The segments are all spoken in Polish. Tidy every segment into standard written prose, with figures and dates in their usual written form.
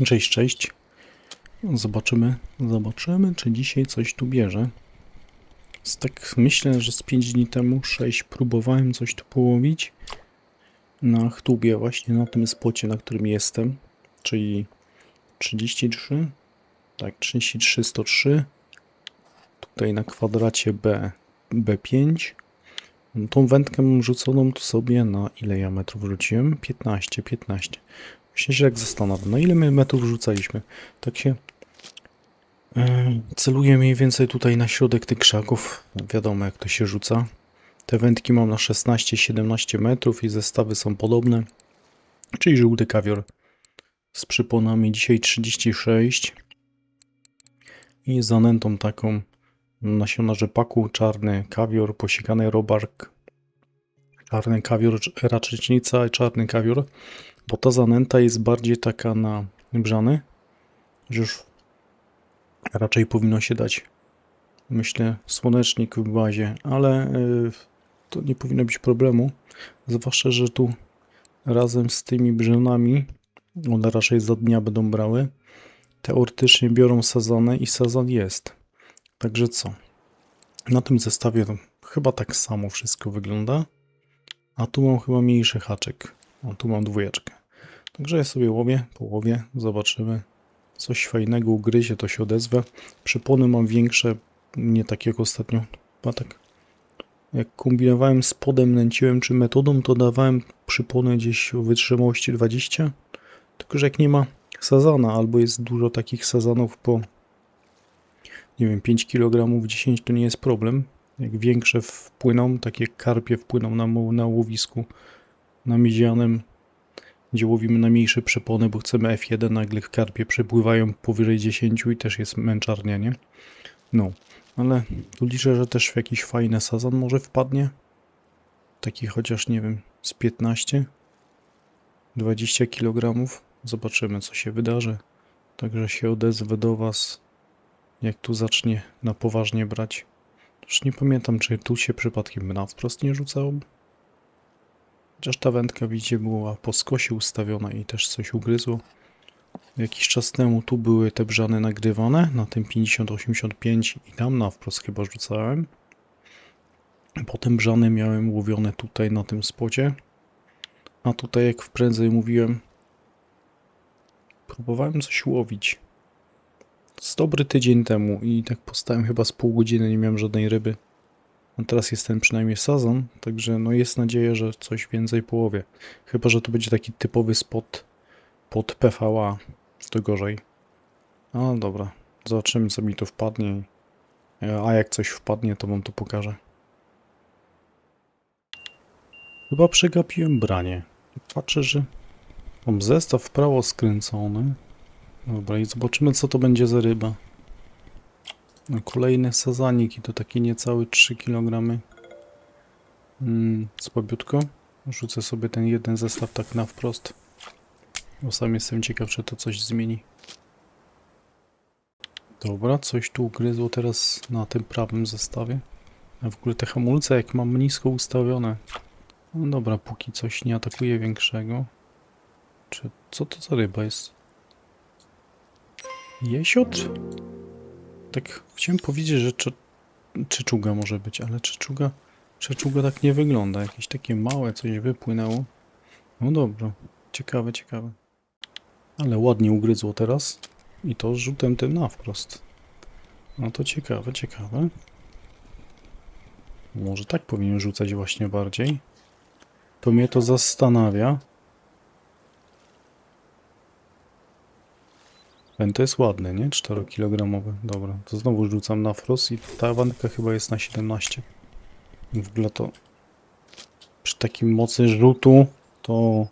Cześć, cześć. Zobaczymy, czy dzisiaj coś tu bierze. Tak myślę, że z 5 dni temu 6 próbowałem coś tu połowić na Chtubie, właśnie na tym spocie, na którym jestem, czyli 33, tak, 33, 103, tutaj na kwadracie B5. Tą wędkę mam rzuconą tu sobie na ile ja metrów rzuciłem? 15. Właśnie się tak zastanawiam, na ile my metrów rzucaliśmy. Tak się celuję mniej więcej tutaj na środek tych krzaków. Wiadomo jak to się rzuca. Te wędki mam na 16-17 metrów i zestawy są podobne. Czyli żółty kawior z przyponami dzisiaj 36. I zanętą taką nasiona rzepaku, czarny kawior, posiekany robark, czarny kawior, raczecznica i czarny kawior. Bo ta zanęta jest bardziej taka na brzany, że już raczej powinno się dać, myślę, słonecznik w bazie, ale to nie powinno być problemu. Zwłaszcza, że tu razem z tymi brzynami, one raczej za dnia będą brały, teoretycznie biorą sazonę i sazon jest. Także co? Na tym zestawie to chyba tak samo wszystko wygląda. A tu mam chyba mniejszy haczyk. O, tu mam dwójeczkę. Także ja sobie łowię, połowię, zobaczymy. Coś fajnego ugryzie, to się odezwę. Przypony mam większe, nie tak jak ostatnio. Chyba tak. Jak kombinowałem z podem, nęciłem czy metodą, to dawałem przypony gdzieś o wytrzymałości 20. Tylko że jak nie ma sazana, albo jest dużo takich sazanów po, nie wiem, 5 kg, 10 to nie jest problem. Jak większe wpłyną, takie karpie wpłyną na łowisku, na miedzianem, gdzie łowimy na mniejsze przepony, bo chcemy F1, nagle karpie przepływają powyżej 10 i też jest męczarnia, nie? No, ale tu liczę, że też w jakiś fajny sazon może wpadnie. Taki chociaż, nie wiem, z 15, 20 kg. Zobaczymy, co się wydarzy. Także się odezwę do Was, jak tu zacznie na poważnie brać. Już nie pamiętam, czy tu się przypadkiem na wprost nie rzucało. Chociaż ta wędka, widzicie, była po skosie ustawiona i też coś ugryzło. Jakiś czas temu tu były te brzany nagrywane, na tym 50-85 i tam na wprost chyba rzucałem. Potem brzany miałem łowione tutaj na tym spocie. A tutaj, jak prędzej mówiłem, próbowałem coś łowić. Z dobry tydzień temu i tak postałem chyba z pół godziny, nie miałem żadnej ryby. A teraz jest ten przynajmniej sazon, także no jest nadzieja, że coś więcej połowię. Chyba że to będzie taki typowy spot pod PVA, to gorzej. No dobra, zobaczymy co mi tu wpadnie. A jak coś wpadnie, to wam to pokażę. Chyba przegapiłem branie. Patrzę, że mam zestaw w prawo skręcony. Dobra, i zobaczymy co to będzie za ryba. No, kolejny sazanik i to taki niecały 3 kg. Słabiutko. Rzucę sobie ten jeden zestaw tak na wprost. Bo sam jestem ciekaw, czy to coś zmieni. Dobra, coś tu ugryzło teraz na tym prawym zestawie. A w ogóle te hamulce jak mam nisko ustawione. No dobra, póki coś nie atakuje większego. Co to za ryba jest? Jesiotr? Tak chciałem powiedzieć, że czeczuga może być, ale czeczuga tak nie wygląda. Jakieś takie małe coś wypłynęło. No dobra, ciekawe. Ale ładnie ugryzło teraz. I to z rzutem tym na wprost. No to ciekawe. Może tak powinien rzucać właśnie bardziej. To mnie to zastanawia. Ten to jest ładny, nie? 4-kilogramowy. Dobra, to znowu rzucam na wprost i ta wędka chyba jest na 17. W ogóle to przy takim mocy rzutu to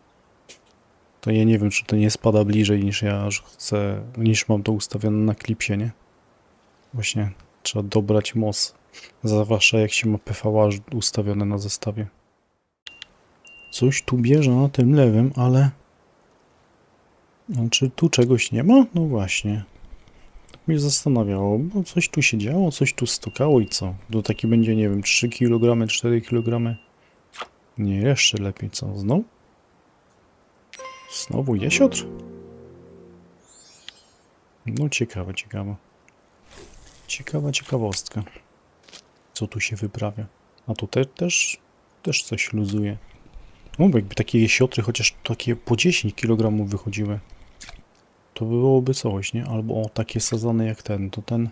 ja nie wiem, czy to nie spada bliżej niż ja chcę, niż mam to ustawione na klipsie, nie? Właśnie trzeba dobrać moc. Zwłaszcza jak się ma PVA ustawione na zestawie. Coś tu bierze na tym lewym, ale... czy tu czegoś nie ma? No właśnie. Tak mnie zastanawiało, bo coś tu się działo, coś tu stukało i co? To taki będzie, nie wiem, 3 kg, 4 kg. Nie, jeszcze lepiej, co? Znowu jesiotr? No ciekawe, ciekawe. Ciekawa ciekawostka. Co tu się wyprawia? A tu też coś luzuje. No, jakby takie jesiotry, chociaż takie po 10 kg wychodziły. To byłoby coś, nie? Albo o, takie sazany jak ten, to ten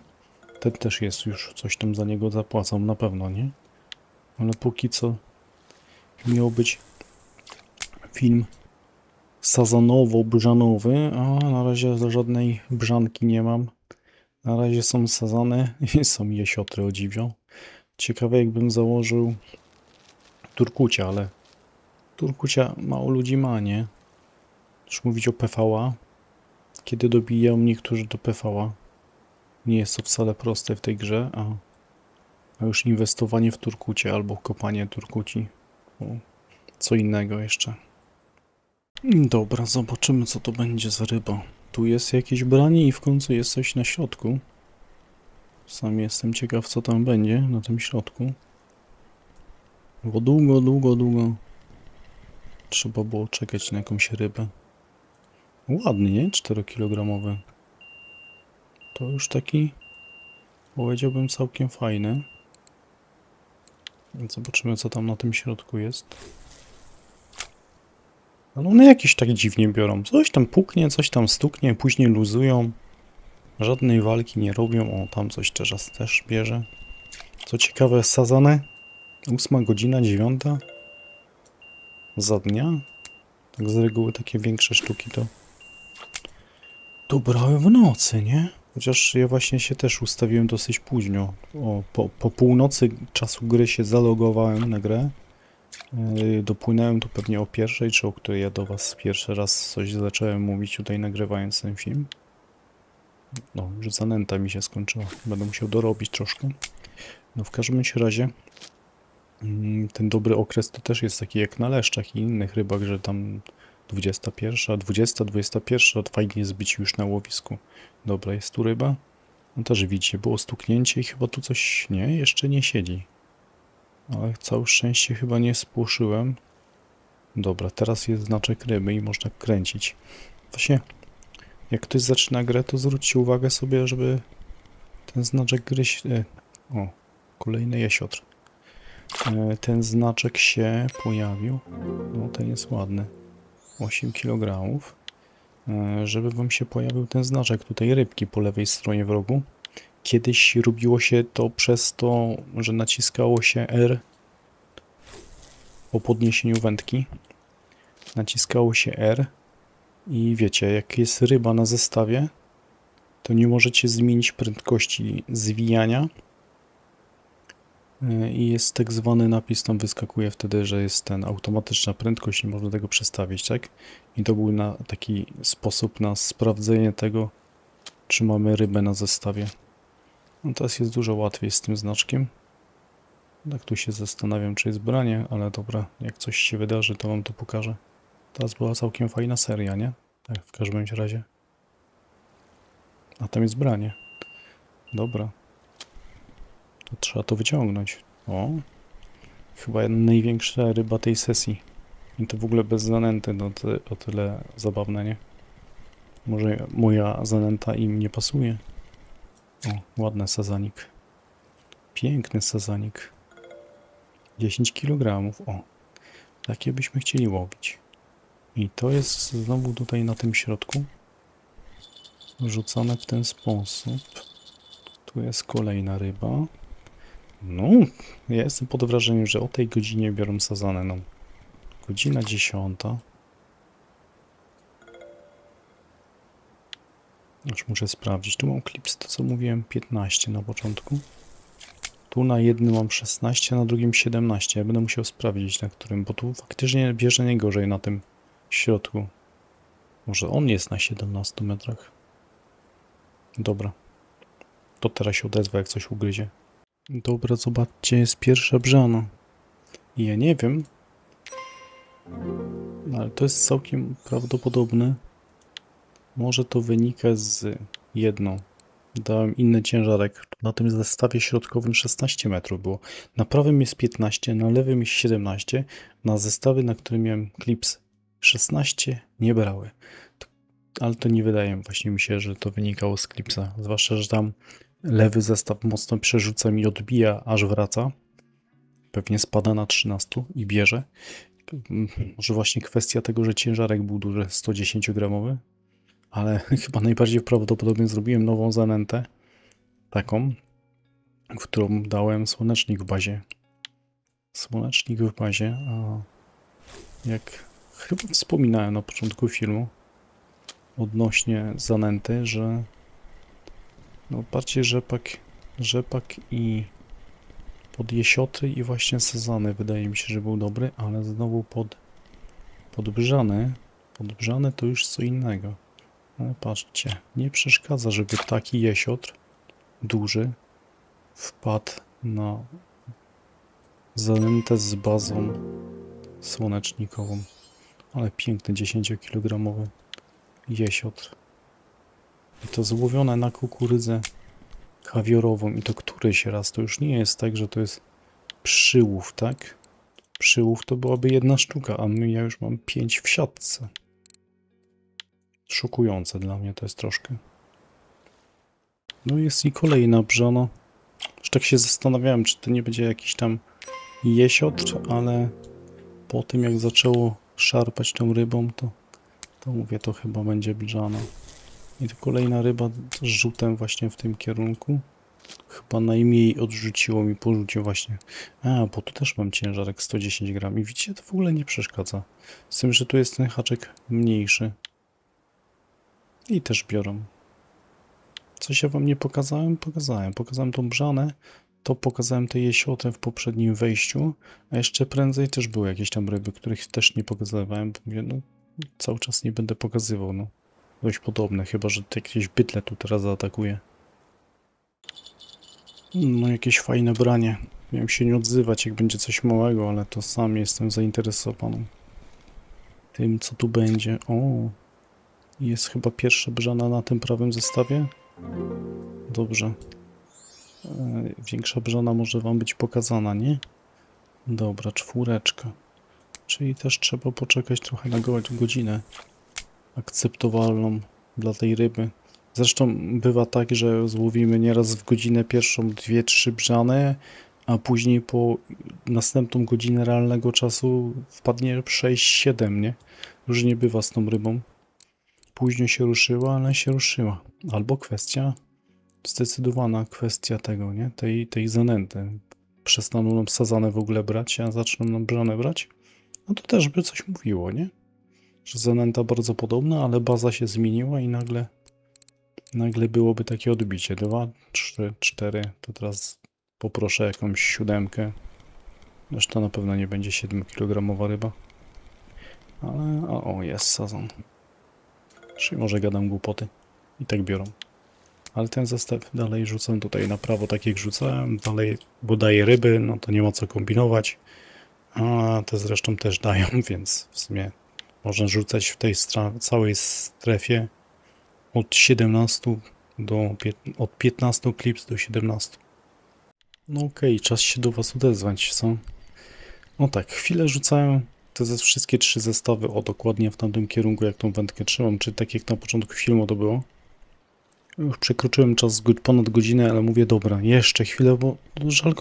też jest już, coś tam za niego zapłacą, na pewno, nie? Ale póki co miał być film sazanowo-brzanowy, a na razie żadnej brzanki nie mam. Na razie są sazany i są jesiotry, o dziwio. Ciekawe jakbym założył turkucia, ale turkucia mało ludzi ma, nie? Już mówić o PV-a. Kiedy dobijają niektórzy do PV-a. Nie jest to wcale proste w tej grze, a już inwestowanie w turkucie albo kopanie turkuci. O, co innego jeszcze. Dobra, zobaczymy co to będzie za ryba. Tu jest jakieś branie i w końcu jest coś na środku. Sam jestem ciekaw co tam będzie na tym środku. Bo długo trzeba było czekać na jakąś rybę. Ładny, nie? 4-kilogramowy. To już taki, powiedziałbym, całkiem fajny. Więc zobaczymy co tam na tym środku jest. Ale one jakieś tak dziwnie biorą. Coś tam puknie, coś tam stuknie, później luzują. Żadnej walki nie robią. O, tam coś też bierze. Co ciekawe, sazane. 8 godzina, 9 za dnia. Tak z reguły takie większe sztuki to brały w nocy, nie? Chociaż ja właśnie się też ustawiłem dosyć późno. O, po północy czasu gry się zalogowałem na grę. Dopłynąłem tu pewnie o pierwszej, czy o której ja do was pierwszy raz coś zacząłem mówić tutaj nagrywając ten film. No, już zanęta mi się skończyła. Będę musiał dorobić troszkę. No w każdym razie ten dobry okres to też jest taki jak na leszczach i innych rybach, że tam 21, 20, 21 fajnie jest być już na łowisku. Dobra, jest tu ryba. No też widzicie, było stuknięcie i chyba tu coś, nie, jeszcze nie siedzi. Ale całe szczęście chyba nie spłoszyłem. Dobra, teraz jest znaczek ryby i można kręcić. Właśnie, jak ktoś zaczyna grę, to zwróćcie uwagę sobie, żeby ten znaczek gry się... O, kolejny jesiotr. Ten znaczek się pojawił. No, ten jest ładny. 8 kg. Żeby wam się pojawił ten znaczek tutaj rybki po lewej stronie w rogu. Kiedyś robiło się to przez to, że naciskało się R po podniesieniu wędki. Naciskało się R i wiecie, jak jest ryba na zestawie, to nie możecie zmienić prędkości zwijania i jest tak zwany napis, tam wyskakuje wtedy, że jest ten automatyczna prędkość, nie można tego przestawić, tak? I to był taki sposób na sprawdzenie tego, czy mamy rybę na zestawie. No teraz jest dużo łatwiej z tym znaczkiem. Tak tu się zastanawiam, czy jest branie, ale dobra, jak coś się wydarzy, to wam to pokażę. Teraz była całkiem fajna seria, nie? Tak, w każdym razie. A tam jest branie. Dobra. To trzeba to wyciągnąć. O! Chyba największa ryba tej sesji. I to w ogóle bez zanęty, no to o tyle zabawne, nie? Może moja zanęta im nie pasuje. O, ładny sazanik. Piękny sazanik. 10 kg. O, takie byśmy chcieli łowić. I to jest znowu tutaj na tym środku. Rzucane w ten sposób. Tu jest kolejna ryba. No, ja jestem pod wrażeniem, że o tej godzinie biorą sazanę. No, godzina 10. Już muszę sprawdzić. Tu mam klips, to co mówiłem, 15 na początku. Tu na jednym mam 16, na drugim 17. Ja będę musiał sprawdzić na którym, bo tu faktycznie bierze nie gorzej na tym środku. Może on jest na 17 metrach. Dobra. To teraz się odezwa, jak coś ugryzie. Dobra, zobaczcie, jest pierwsza brzana. I ja nie wiem, ale to jest całkiem prawdopodobne. Może to wynika z jedną. Dałem inny ciężarek. Na tym zestawie środkowym 16 metrów było. Na prawym jest 15, na lewym jest 17. Na zestawie, na którym miałem klips 16, nie brały. ale to nie wydaje właśnie mi się, że to wynikało z klipsa. Zwłaszcza, że tam lewy zestaw mocno przerzuca mi, odbija, aż wraca. Pewnie spada na 13 i bierze. Może właśnie kwestia tego, że ciężarek był duży, 110-gramowy. Ale chyba najbardziej prawdopodobnie zrobiłem nową zanętę. Taką, w którą dałem słonecznik w bazie. Słonecznik w bazie, a jak chyba wspominałem na początku filmu odnośnie zanęty, że no bardziej rzepak i pod jesiotry i właśnie sezony wydaje mi się, że był dobry, ale znowu podbrzany to już co innego. Ale patrzcie, nie przeszkadza, żeby taki jesiotr duży wpadł na zanętę z bazą słonecznikową. Ale piękny 10-kilogramowy jesiotr. I to złowione na kukurydzę kawiorową. I to któryś raz. To już nie jest tak, że to jest przyłów, tak? Przyłów to byłaby jedna sztuka, a ja już mam 5 w siatce. Szokujące dla mnie to jest troszkę. No jest i kolejna brzana. Już tak się zastanawiałem, czy to nie będzie jakiś tam jesiotr, ale po tym jak zaczęło szarpać tą rybą, to mówię, to chyba będzie brzana. I to kolejna ryba z rzutem właśnie w tym kierunku. Chyba najmniej odrzuciło mi po rzucie właśnie. A, bo tu też mam ciężarek 110 gram i widzicie, to w ogóle nie przeszkadza. Z tym, że tu jest ten haczek mniejszy. I też biorą. Coś ja wam nie pokazałem? Pokazałem tą brzanę, to pokazałem te jesiotrę w poprzednim wejściu, a jeszcze prędzej też były jakieś tam ryby, których też nie pokazywałem, bo mówię, no cały czas nie będę pokazywał, no. Dość podobne, chyba że jakieś bytle tu teraz zaatakuje. No jakieś fajne branie. Miałem się nie odzywać, jak będzie coś małego, ale to sam jestem zainteresowany tym, co tu będzie. O, jest chyba pierwsza brzana na tym prawym zestawie. Dobrze. Większa brzana może wam być pokazana, nie? Dobra, 4. Czyli też trzeba poczekać trochę na godzinę akceptowalną dla tej ryby. Zresztą bywa tak, że złowimy nieraz w godzinę pierwszą 2-3 brzane, a później po następną godzinę realnego czasu wpadnie 6-7, nie? Różnie bywa z tą rybą. Późno się ruszyła, ale się ruszyła. Albo zdecydowana kwestia tego, nie? Tej zanęty. Przestaną nam sazanę w ogóle brać, a zaczną nam brzane brać. No to też by coś mówiło, nie? Że zanęta bardzo podobna, ale baza się zmieniła i nagle byłoby takie odbicie. 2, 3, 4. To teraz poproszę jakąś 7. Zresztą na pewno nie będzie 7-kilogramowa ryba. Ale o, jest sazon. Czyli może gadam głupoty. I tak biorą. Ale ten zestaw dalej rzucam tutaj na prawo, tak jak rzucałem. Dalej, bo daje ryby, no to nie ma co kombinować. A te zresztą też dają, więc w sumie można rzucać w tej całej strefie od 17 od 15 klips do 17. No okej, czas się do was odezwać, co? No tak, chwilę rzucałem te wszystkie 3 zestawy dokładnie w tamtym kierunku, jak tą wędkę trzymam, czy tak jak na początku filmu to było. Już przekroczyłem czas ponad godzinę, ale mówię, dobra, jeszcze chwilę, bo żal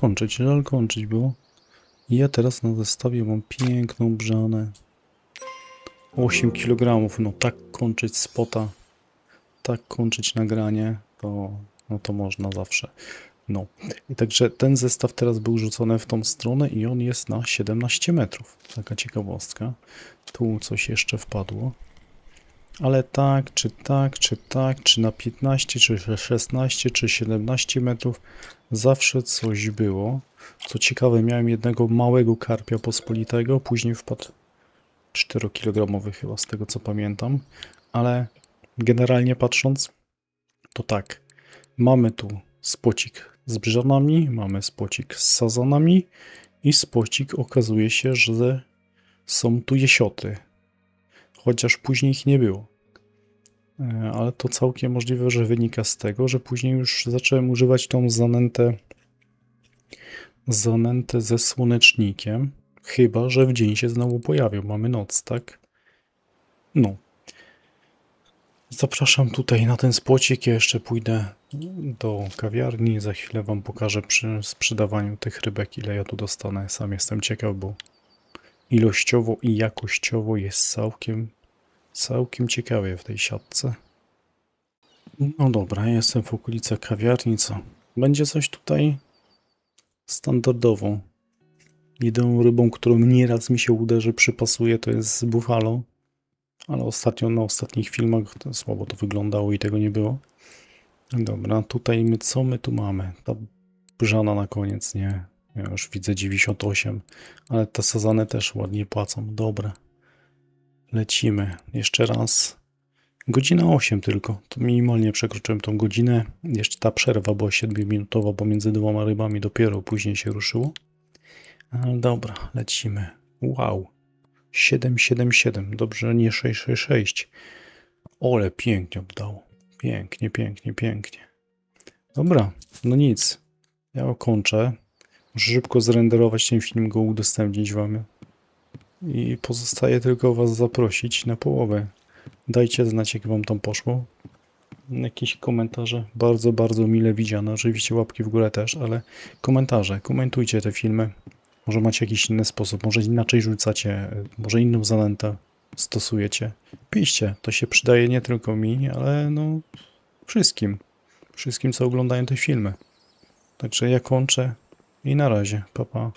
kończyć było. I ja teraz na zestawie mam piękną brzanę. 8 kg, no tak kończyć spota, tak kończyć nagranie, to można zawsze. No i także ten zestaw teraz był rzucony w tą stronę i on jest na 17 metrów. Taka ciekawostka. Tu coś jeszcze wpadło. Ale tak, czy na 15, czy 16, czy 17 metrów zawsze coś było. Co ciekawe, miałem jednego małego karpia pospolitego, później wpadł 4-kilogramowy chyba, z tego co pamiętam. Ale generalnie patrząc, to tak, mamy tu spocik z brzanami, mamy spocik z sazanami i spocik okazuje się, że są tu jesiotry. Chociaż później ich nie było. Ale to całkiem możliwe, że wynika z tego, że później już zacząłem używać tą zanętę ze słonecznikiem. Chyba że w dzień się znowu pojawił. Mamy noc, tak? No. Zapraszam tutaj na ten spłocik. Ja jeszcze pójdę do kawiarni. Za chwilę wam pokażę przy sprzedawaniu tych rybek, ile ja tu dostanę. Sam jestem ciekaw, bo ilościowo i jakościowo jest całkiem ciekawie w tej siatce. No dobra, jestem w okolicach kawiarni, co? Będzie coś tutaj standardowo. Jedyną rybą, którą nieraz mi się uderzy, przypasuje, to jest buffalo. Ale ostatnio, na ostatnich filmach to słabo to wyglądało i tego nie było. Dobra, tutaj co my tu mamy? Ta brzana na koniec, nie. Ja już widzę 98, ale te sazany też ładnie płacą. Dobra. Lecimy. Jeszcze raz. Godzina 8 tylko. To minimalnie przekroczyłem tą godzinę. Jeszcze ta przerwa była 7-minutowa pomiędzy dwoma rybami. Dopiero później się ruszyło. Ale dobra, lecimy. Wow. 777. Dobrze, nie 666. Ole, pięknie obdało. Pięknie, pięknie, pięknie. Dobra, no nic. Ja kończę. Muszę szybko zrenderować ten film, go udostępnić wam. I pozostaje tylko was zaprosić na połowę. Dajcie znać, jak wam tam poszło. Jakieś komentarze. Bardzo, bardzo mile widziane. Oczywiście łapki w górę też, ale komentarze. Komentujcie te filmy. Może macie jakiś inny sposób, może inaczej rzucacie, może inną zanętę stosujecie. Piszcie, to się przydaje nie tylko mi, ale no wszystkim. Wszystkim, co oglądają te filmy. Także ja kończę i na razie. Pa, pa.